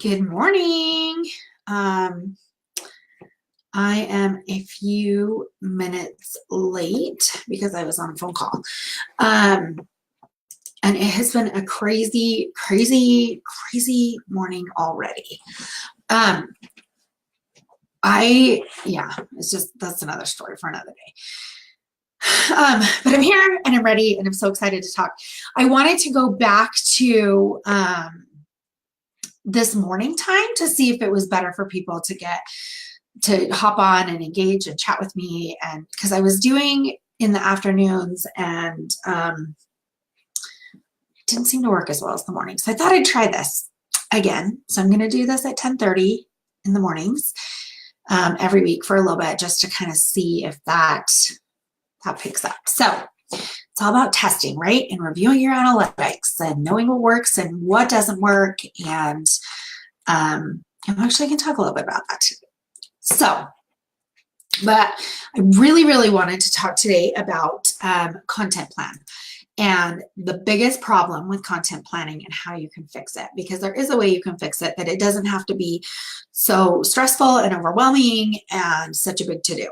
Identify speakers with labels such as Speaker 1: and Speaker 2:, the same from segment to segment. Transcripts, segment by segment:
Speaker 1: Good morning. I am a few minutes late because I was on a phone call. And it has been a crazy, crazy, crazy morning already. That's another story for another day. But I'm here and I'm ready and I'm so excited to talk. I wanted to go back to this morning time to see if it was better for people to hop on and engage and chat with me, and because I was doing in the afternoons and didn't seem to work as well as the morning. So I thought I'd try this again. So I'm going to do this at 10:30 in the mornings every week for a little bit, just to kind of see if that picks up. So it's all about testing, right? And reviewing your analytics and knowing what works and what doesn't work. And I'm actually going to talk a little bit about that too. So, but I really, really wanted to talk today about content plan and the biggest problem with content planning and how you can fix it, because there is a way you can fix it that it doesn't have to be so stressful and overwhelming and such a big to-do.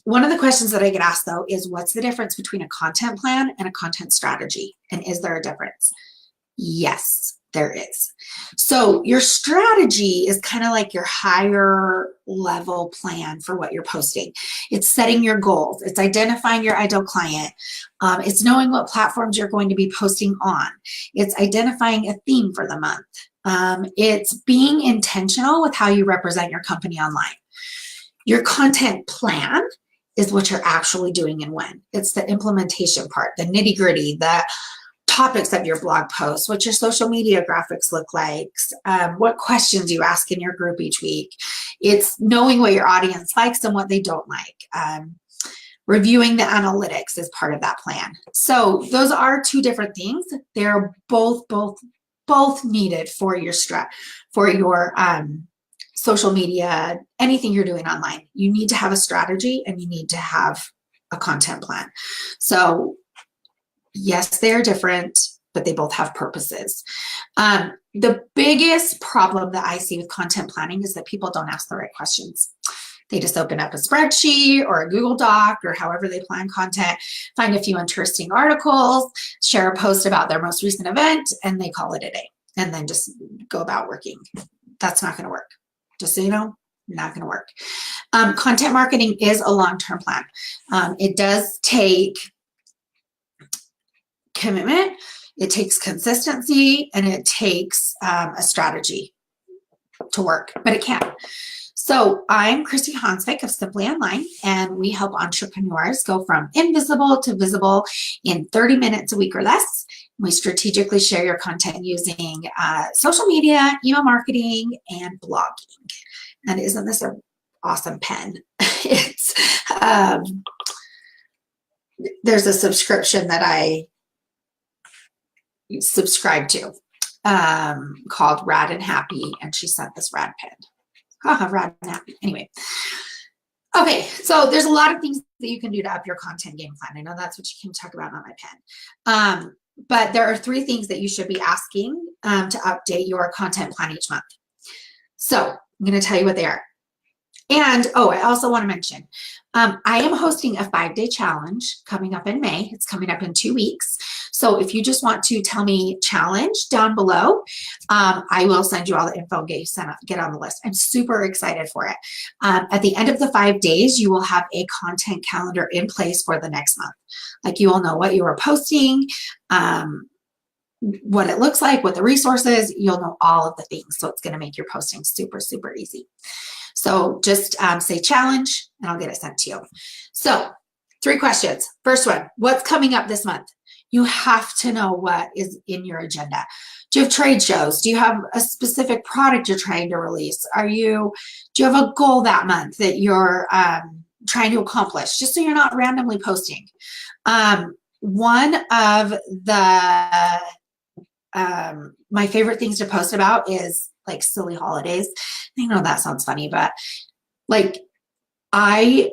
Speaker 1: One of the questions that I get asked though is, what's the difference between a content plan and a content strategy? And is there a difference? Yes, there is. So your strategy is kind of like your higher level plan for what you're posting. It's setting your goals. It's identifying your ideal client. It's knowing what platforms you're going to be posting on. It's identifying a theme for the month. It's being intentional with how you represent your company online. Your content plan is what you're actually doing and when. It's the implementation part, the nitty gritty, the topics of your blog posts, what your social media graphics look like, what questions you ask in your group each week. It's knowing what your audience likes and what they don't like. Reviewing the analytics is part of that plan. So those are two different things. They're both needed for your social media, anything you're doing online. You need to have a strategy and you need to have a content plan. So yes, they are different, but they both have purposes. The biggest problem that I see with content planning is that people don't ask the right questions. They just open up a spreadsheet or a Google Doc or however they plan content, find a few interesting articles, share a post about their most recent event, and they call it a day, and then just go about working. That's not going to work. Just so you know, not going to work. Content marketing is a long-term plan. It does take commitment, it takes consistency, and it takes a strategy to work, but it can. So I'm Kristy of Simply Online, and we help entrepreneurs go from invisible to visible in 30 minutes a week or less. We strategically share your content using social media, email marketing, and blogging. And isn't this an awesome pen? It's there's a subscription that I subscribe to called Rad and Happy, and she sent this rad pen. Rad and Happy. Anyway. Okay, so there's a lot of things that you can do to up your content game plan. I know that's what you came to talk about on my pen. But there are 3 things that you should be asking to update your content plan each month. So I'm going to tell you what they are. And, I also want to mention, I am hosting a 5-day challenge coming up in May. It's coming up in 2 weeks. So if you just want to tell me challenge down below, I will send you all the info and get on the list. I'm super excited for it. At the end of the 5 days, you will have a content calendar in place for the next month. Like, you will know what you are posting, what it looks like, what the resources, you'll know all of the things. So it's going to make your posting super, super easy. So just say challenge and I'll get it sent to you. So 3 questions. First one, what's coming up this month? You have to know what is in your agenda. Do you have trade shows? Do you have a specific product you're trying to release? Do you have a goal that month that you're trying to accomplish? Just so you're not randomly posting. One of the my favorite things to post about is like silly holidays. I know that sounds funny, but like I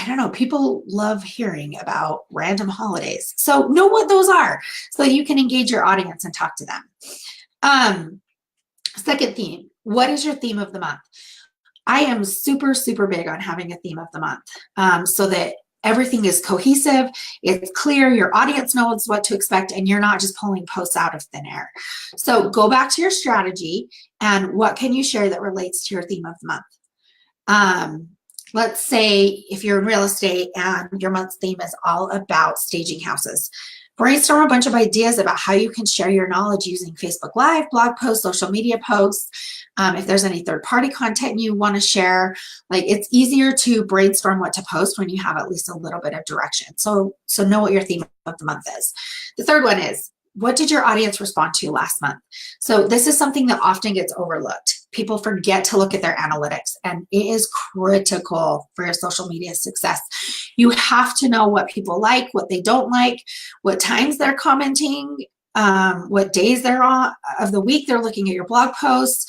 Speaker 1: don't know, people love hearing about random holidays. So know what those are so you can engage your audience and talk to them. Second theme, what is your theme of the month? I am super, super big on having a theme of the month, so that everything is cohesive, it's clear, your audience knows what to expect, and you're not just pulling posts out of thin air. So go back to your strategy and what can you share that relates to your theme of the month? Let's say if you're in real estate and your month's theme is all about staging houses. Brainstorm a bunch of ideas about how you can share your knowledge using Facebook Live, blog posts, social media posts. If there's any third-party content you want to share, like it's easier to brainstorm what to post when you have at least a little bit of direction. So know what your theme of the month is. The third one is, what did your audience respond to last month? So this is something that often gets overlooked. People forget to look at their analytics, and it is critical for your social media success. You have to know what people like, what they don't like, what times they're commenting, what days they're on of the week they're looking at your blog posts.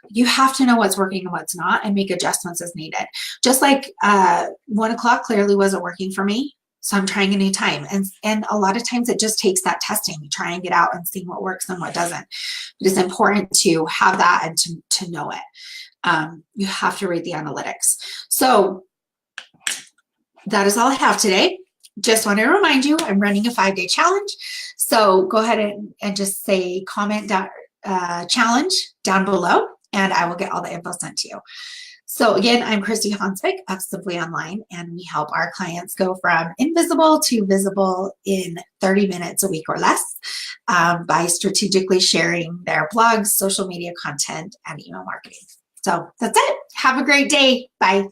Speaker 1: You have to know what's working and what's not and make adjustments as needed. Just like 1 o'clock clearly wasn't working for me, so I'm trying a new time. And a lot of times it just takes that testing. You try and get out and see what works and what doesn't. But it's important to have that and to know it. You have to read the analytics. So that is all I have today. Just want to remind you, I'm running a 5-day challenge. So go ahead and just say comment challenge down below, and I will get all the info sent to you. So again, I'm Kristy Hansvik of Simply Online, and we help our clients go from invisible to visible in 30 minutes a week or less by strategically sharing their blogs, social media content, and email marketing. So that's it. Have a great day. Bye.